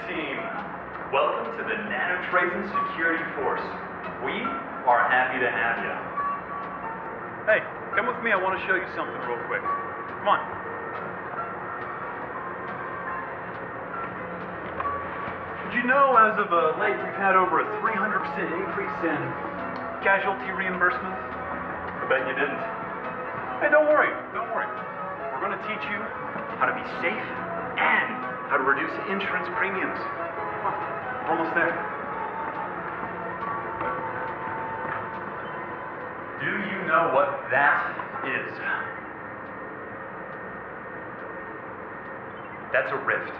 team. Welcome to the Nanotrasen Security Force. We are happy to have you. Hey, come with me. I want to show you something real quick. Come on. Did you know as of late we've had over a 300% increase in casualty reimbursements? I bet you didn't. Hey, don't worry. We're going to teach you how to be safe and how to reduce insurance premiums. Come on, we're almost there. Do you know what that is? That's a rift.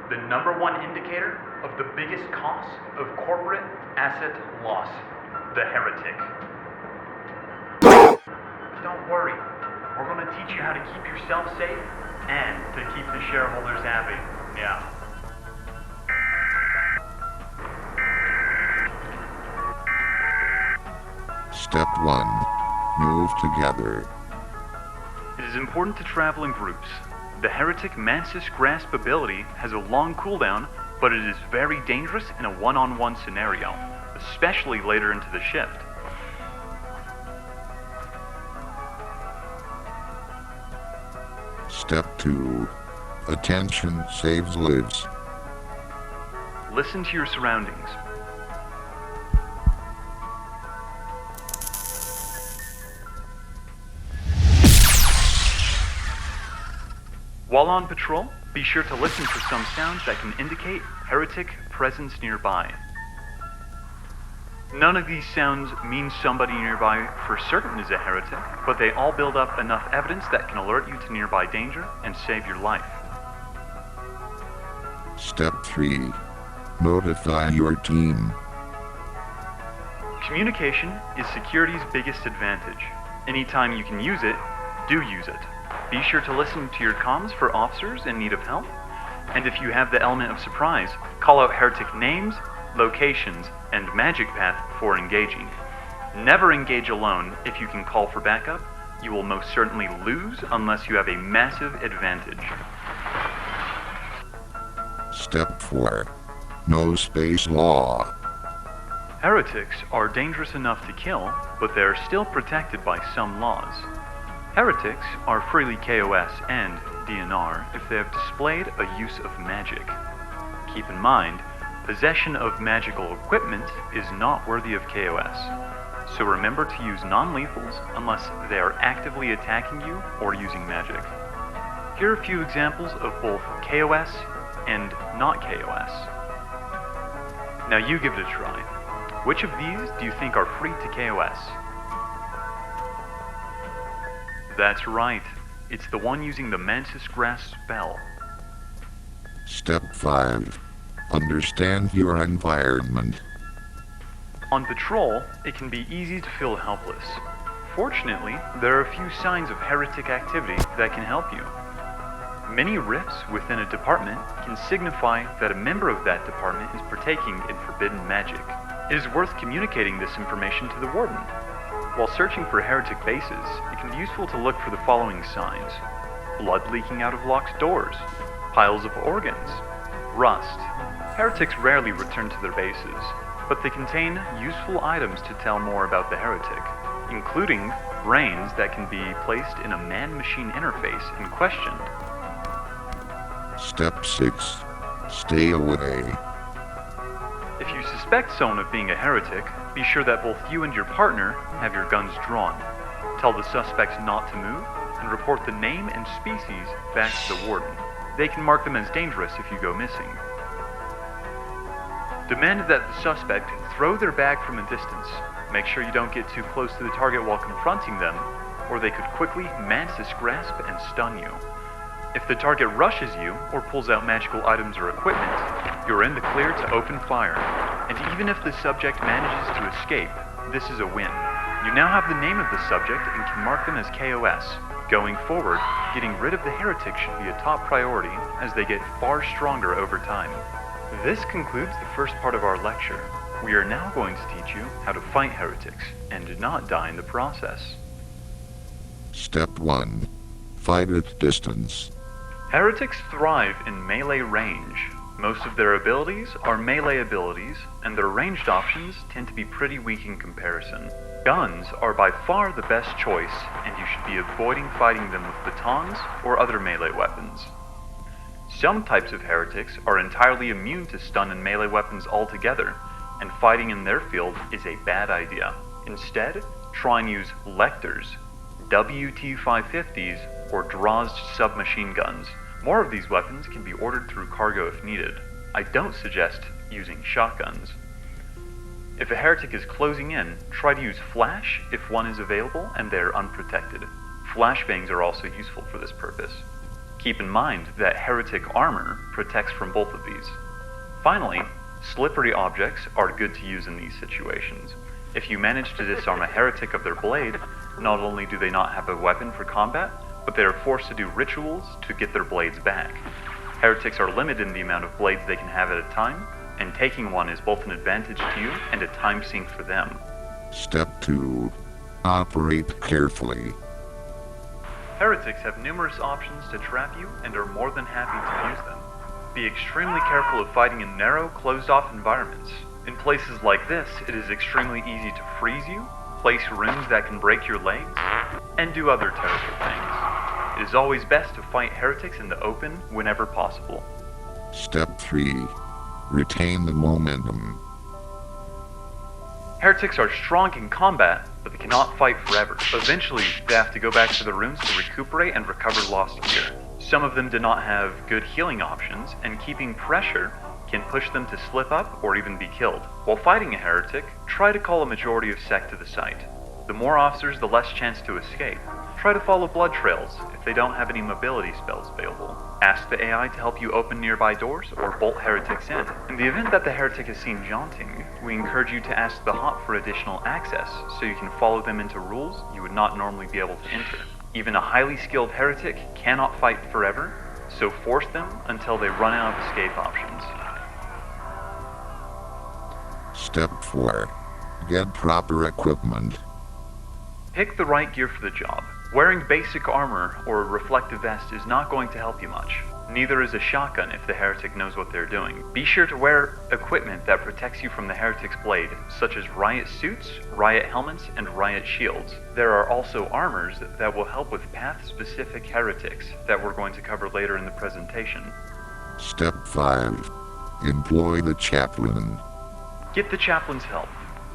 The #1 indicator of the biggest cause of corporate asset loss, the heretic. Don't worry, we're going to teach you how to keep yourself safe and to keep the shareholders happy. Yeah. Step 1. Move together. It is important to travel in groups. The heretic Mantis grasp ability has a long cooldown, but it is very dangerous in a one-on-one scenario, especially later into the shift. Step 2. Attention saves lives. Listen to your surroundings. While on patrol, be sure to listen for some sounds that can indicate heretic presence nearby. None of these sounds mean somebody nearby for certain is a heretic, but they all build up enough evidence that can alert you to nearby danger and save your life. Step 3. Notify your team. Communication is security's biggest advantage. Anytime you can use it, do use it. Be sure to listen to your comms for officers in need of help, and if you have the element of surprise, call out heretic names, locations, and magic path before engaging. Never engage alone. If you can call for backup, you will most certainly lose unless you have a massive advantage. Step 4. No space law. Heretics are dangerous enough to kill, but they are still protected by some laws. Heretics are freely KOS and DNR if they have displayed a use of magic. Keep in mind, possession of magical equipment is not worthy of KOS, so remember to use non-lethals unless they are actively attacking you or using magic. Here are a few examples of both KOS and not KOS. Now you give it a try. Which of these do you think are free to KOS? That's right. It's the one using the Mantis Grasp spell. Step 5. Understand your environment. On patrol, it can be easy to feel helpless. Fortunately, there are a few signs of heretic activity that can help you. Many rifts within a department can signify that a member of that department is partaking in forbidden magic. It is worth communicating this information to the warden. While searching for heretic bases, it can be useful to look for the following signs: blood leaking out of locked doors, piles of organs, rust. Heretics rarely return to their bases, but they contain useful items to tell more about the heretic, including brains that can be placed in a man-machine interface and questioned. Step 6. Stay away. If you suspect someone of being a heretic, be sure that both you and your partner have your guns drawn. Tell the suspect not to move, and report the name and species back to the warden. They can mark them as dangerous if you go missing. Demand that the suspect throw their bag from a distance. Make sure you don't get too close to the target while confronting them, or they could quickly Mantis grasp and stun you. If the target rushes you or pulls out magical items or equipment, you're in the clear to open fire. And even if the subject manages to escape, this is a win. You now have the name of the subject and can mark them as KOS. Going forward, getting rid of the heretic should be a top priority as they get far stronger over time. This concludes the first part of our lecture. We are now going to teach you how to fight heretics and not die in the process. Step 1. Fight at distance. Heretics thrive in melee range. Most of their abilities are melee abilities, and their ranged options tend to be pretty weak in comparison. Guns are by far the best choice, and you should be avoiding fighting them with batons or other melee weapons. Some types of heretics are entirely immune to stun and melee weapons altogether, and fighting in their field is a bad idea. Instead, try and use Lectors, WT-550s, or Drozd submachine guns. More of these weapons can be ordered through cargo if needed. I don't suggest using shotguns. If a heretic is closing in, try to use flash if one is available and they are unprotected. Flashbangs are also useful for this purpose. Keep in mind that heretic armor protects from both of these. Finally, slippery objects are good to use in these situations. If you manage to disarm a heretic of their blade, not only do they not have a weapon for combat, but they are forced to do rituals to get their blades back. Heretics are limited in the amount of blades they can have at a time, and taking one is both an advantage to you and a time sink for them. Step 2. Operate carefully. Heretics have numerous options to trap you and are more than happy to use them. Be extremely careful of fighting in narrow, closed-off environments. In places like this, it is extremely easy to freeze you, place runes that can break your legs, and do other terrible things. It is always best to fight heretics in the open whenever possible. Step 3. Retain the momentum. Heretics are strong in combat, but they cannot fight forever. Eventually, they have to go back to the runes to recuperate and recover lost gear. Some of them do not have good healing options, and keeping pressure can push them to slip up or even be killed. While fighting a heretic, try to call a majority of sect to the site. The more officers, the less chance to escape. Try to follow blood trails if they don't have any mobility spells available. Ask the AI to help you open nearby doors or bolt heretics in. In the event that the heretic is seen jaunting, we encourage you to ask the hop for additional access so you can follow them into rules you would not normally be able to enter. Even a highly skilled heretic cannot fight forever, so force them until they run out of escape options. Step 4. Get proper equipment. Pick the right gear for the job. Wearing basic armor or a reflective vest is not going to help you much. Neither is a shotgun if the heretic knows what they're doing. Be sure to wear equipment that protects you from the heretic's blade, such as riot suits, riot helmets, and riot shields. There are also armors that will help with path-specific heretics that we're going to cover later in the presentation. Step 5. Employ the chaplain. Get the chaplain's help.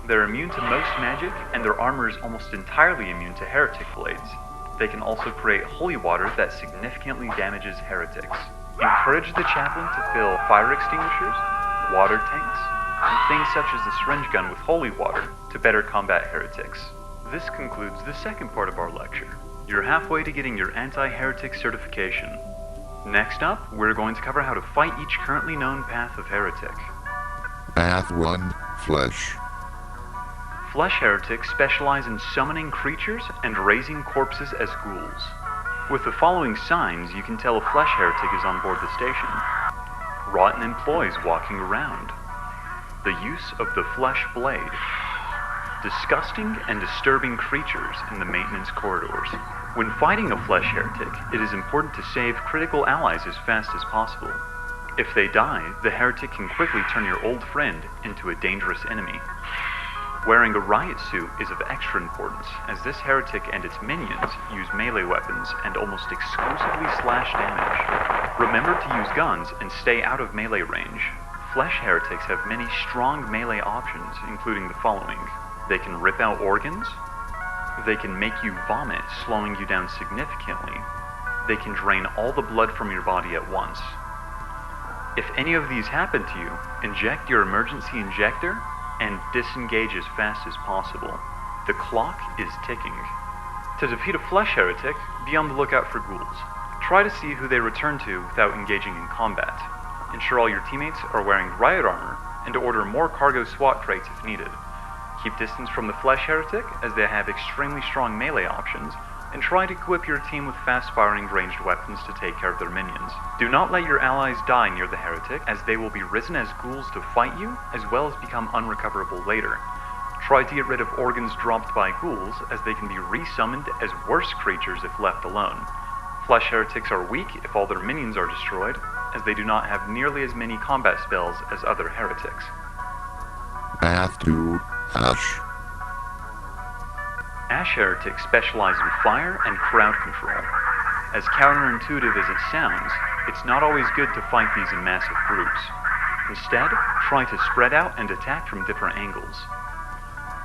They're immune to most magic, and their armor is almost entirely immune to heretic blades. They can also create holy water that significantly damages heretics. Encourage the chaplain to fill fire extinguishers, water tanks, and things such as the syringe gun with holy water to better combat heretics. This concludes the second part of our lecture. You're halfway to getting your anti-heretic certification. Next up, we're going to cover how to fight each currently known path of heretic. Path 1. Flesh. Flesh heretics specialize in summoning creatures and raising corpses as ghouls. With the following signs, you can tell a flesh heretic is on board the station. Rotten employees walking around. The use of the flesh blade. Disgusting and disturbing creatures in the maintenance corridors. When fighting a flesh heretic, it is important to save critical allies as fast as possible. If they die, the heretic can quickly turn your old friend into a dangerous enemy. Wearing a riot suit is of extra importance, as this heretic and its minions use melee weapons and almost exclusively slash damage. Remember to use guns and stay out of melee range. Flesh heretics have many strong melee options, including the following. They can rip out organs. They can make you vomit, slowing you down significantly. They can drain all the blood from your body at once. If any of these happen to you, inject your emergency injector and disengage as fast as possible. The clock is ticking. To defeat a flesh heretic, be on the lookout for ghouls. Try to see who they return to without engaging in combat. Ensure all your teammates are wearing riot armor, and order more cargo SWAT crates if needed. Keep distance from the flesh heretic, as they have extremely strong melee options, and try to equip your team with fast-firing ranged weapons to take care of their minions. Do not let your allies die near the heretic, as they will be risen as ghouls to fight you, as well as become unrecoverable later. Try to get rid of organs dropped by ghouls, as they can be resummoned as worse creatures if left alone. Flesh heretics are weak if all their minions are destroyed, as they do not have nearly as many combat spells as other heretics. Path to Ash. Ash heretics specialize in fire and crowd control. As counterintuitive as it sounds, it's not always good to fight these in massive groups. Instead, try to spread out and attack from different angles.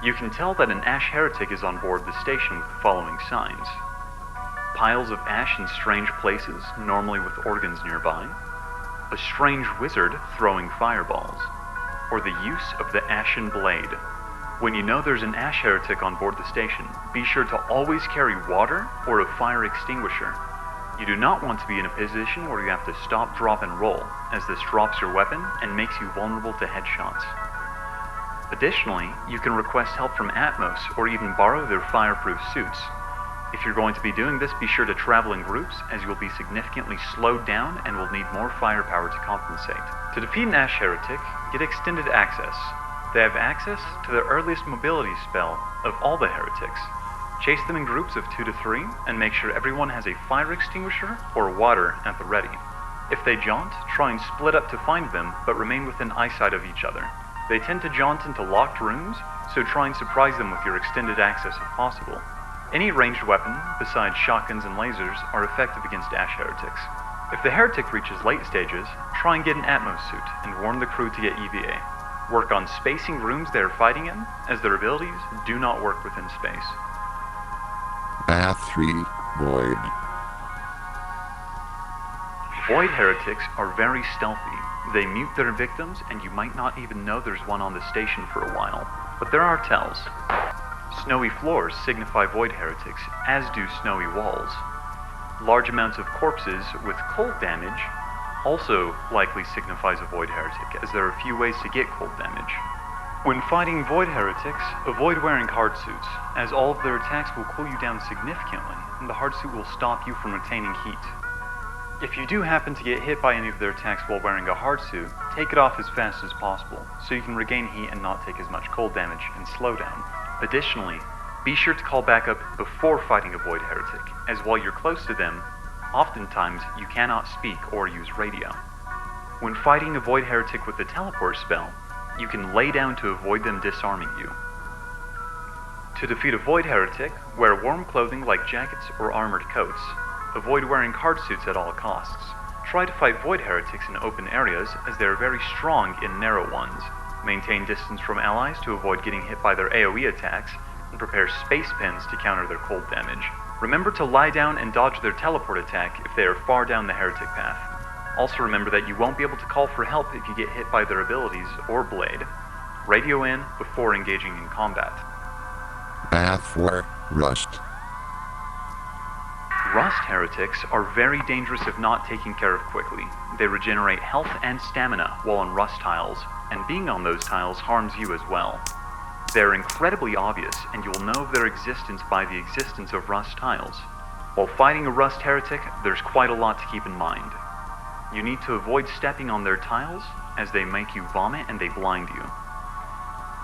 You can tell that an Ash heretic is on board the station with the following signs: piles of ash in strange places, normally with organs nearby, a strange wizard throwing fireballs, or the use of the ashen blade. When you know there's an Ash heretic on board the station, be sure to always carry water or a fire extinguisher. You do not want to be in a position where you have to stop, drop, and roll, as this drops your weapon and makes you vulnerable to headshots. Additionally, you can request help from Atmos or even borrow their fireproof suits. If you're going to be doing this, be sure to travel in groups, as you will be significantly slowed down and will need more firepower to compensate. To defeat an Ash heretic, get extended access. They have access to the earliest mobility spell of all the heretics. Chase them in groups of 2 to 3, and make sure everyone has a fire extinguisher or water at the ready. If they jaunt, try and split up to find them, but remain within eyesight of each other. They tend to jaunt into locked rooms, so try and surprise them with your extended access if possible. Any ranged weapon, besides shotguns and lasers, are effective against Ash heretics. If the heretic reaches late stages, try and get an Atmos suit, and warn the crew to get EVA. Work on spacing rooms they are fighting in, as their abilities do not work within space. Path 3, Void. Void heretics are very stealthy. They mute their victims, and you might not even know there's one on the station for a while. But there are tells. Snowy floors signify void heretics, as do snowy walls. Large amounts of corpses with cold damage also likely signifies a void heretic, as there are a few ways to get cold damage. When fighting void heretics, avoid wearing hard suits, as all of their attacks will cool you down significantly, and the hard suit will stop you from retaining heat. If you do happen to get hit by any of their attacks while wearing a hard suit, take it off as fast as possible, so you can regain heat and not take as much cold damage and slow down. Additionally, be sure to call back up before fighting a void heretic, as while you're close to them, oftentimes you cannot speak or use radio. When fighting a void heretic with the teleport spell, you can lay down to avoid them disarming you. To defeat a void heretic, wear warm clothing like jackets or armored coats. Avoid wearing hard suits at all costs. Try to fight void heretics in open areas, as they are very strong in narrow ones. Maintain distance from allies to avoid getting hit by their AoE attacks, and prepare space pins to counter their cold damage. Remember to lie down and dodge their teleport attack if they are far down the heretic path. Also remember that you won't be able to call for help if you get hit by their abilities or blade. Radio in before engaging in combat. Path 4, Rust. Rust heretics are very dangerous if not taken care of quickly. They regenerate health and stamina while on rust tiles, and being on those tiles harms you as well. They are incredibly obvious, and you will know of their existence by the existence of rust tiles. While fighting a rust heretic, there's quite a lot to keep in mind. You need to avoid stepping on their tiles, as they make you vomit and they blind you.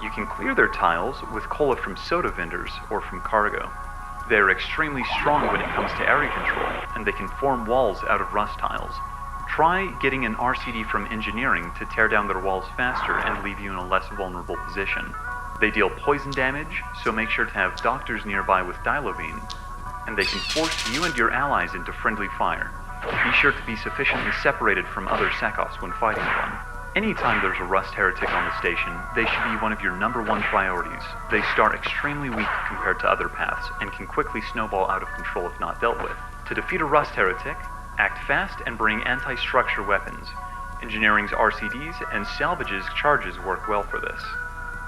You can clear their tiles with cola from soda vendors or from cargo. They are extremely strong when it comes to area control, and they can form walls out of rust tiles. Try getting an RCD from engineering to tear down their walls faster and leave you in a less vulnerable position. They deal poison damage, so make sure to have doctors nearby with dilovine, and they can force you and your allies into friendly fire. Be sure to be sufficiently separated from other Sarkys when fighting one. Anytime there's a rust heretic on the station, they should be one of your #1 priorities. They start extremely weak compared to other paths, and can quickly snowball out of control if not dealt with. To defeat a rust heretic, act fast and bring anti-structure weapons. Engineering's RCDs and salvage's charges work well for this.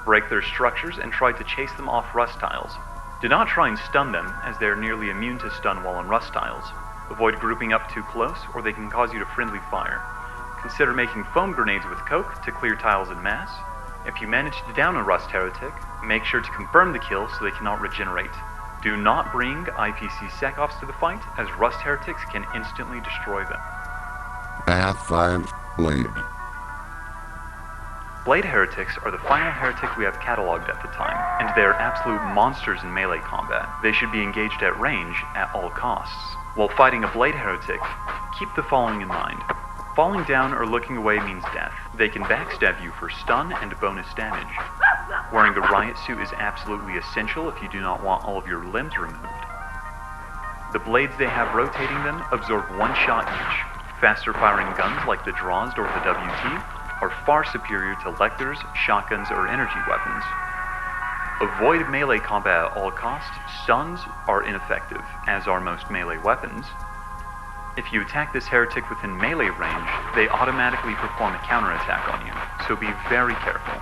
Break their structures and try to chase them off rust tiles. Do not try and stun them, as they are nearly immune to stun while on rust tiles. Avoid grouping up too close, or they can cause you to friendly fire. Consider making foam grenades with coke to clear tiles en masse. If you manage to down a rust heretic, make sure to confirm the kill so they cannot regenerate. Do not bring IPC Sarkys to the fight, as rust heretics can instantly destroy them. Path 5, Blade. Blade heretics are the final heretic we have cataloged at the time, and they are absolute monsters in melee combat. They should be engaged at range at all costs. While fighting a blade heretic, keep the following in mind. Falling down or looking away means death. They can backstab you for stun and bonus damage. Wearing a riot suit is absolutely essential if you do not want all of your limbs removed. The blades they have rotating them absorb one shot each. Faster firing guns like the Drozdr or the WT are far superior to lectors, shotguns, or energy weapons. Avoid melee combat at all costs. Stuns are ineffective, as are most melee weapons. If you attack this heretic within melee range, they automatically perform a counterattack on you, so be very careful.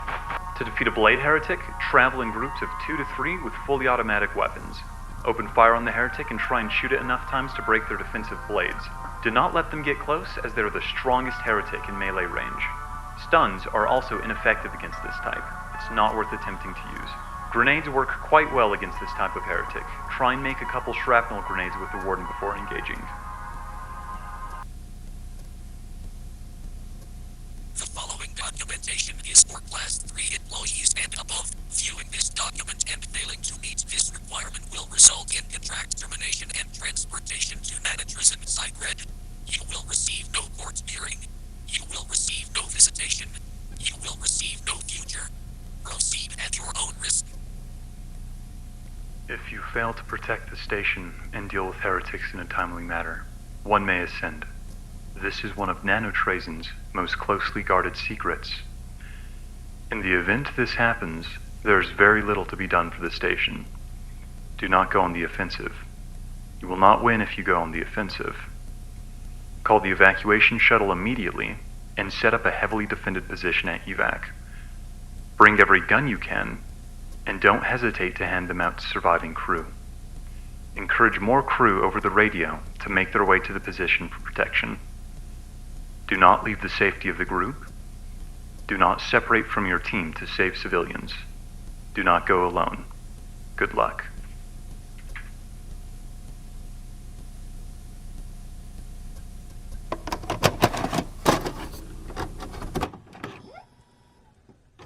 To defeat a blade heretic, travel in groups of 2 to 3 with fully automatic weapons. Open fire on the heretic and try and shoot it enough times to break their defensive blades. Do not let them get close, as they're the strongest heretic in melee range. Stuns are also ineffective against this type. It's not worth attempting to use. Grenades work quite well against this type of heretic. Try and make a couple shrapnel grenades with the Warden before engaging. The following documentation is for Class 3 employees and above. Viewing this document and failing to meet this requirement will result in contract termination and transportation to Nanotrasen Site Red. You will receive no court hearing. You will receive no visitation. You will receive no future. Proceed at your own risk. If you fail to protect the station and deal with heretics in a timely manner, one may ascend. This is one of Nanotrasen's most closely guarded secrets. In the event this happens, there is very little to be done for the station. Do not go on the offensive. You will not win if you go on the offensive. Call the evacuation shuttle immediately and set up a heavily defended position at evac. Bring every gun you can, and don't hesitate to hand them out to surviving crew. Encourage more crew over the radio to make their way to the position for protection. Do not leave the safety of the group. Do not separate from your team to save civilians. Do not go alone. Good luck.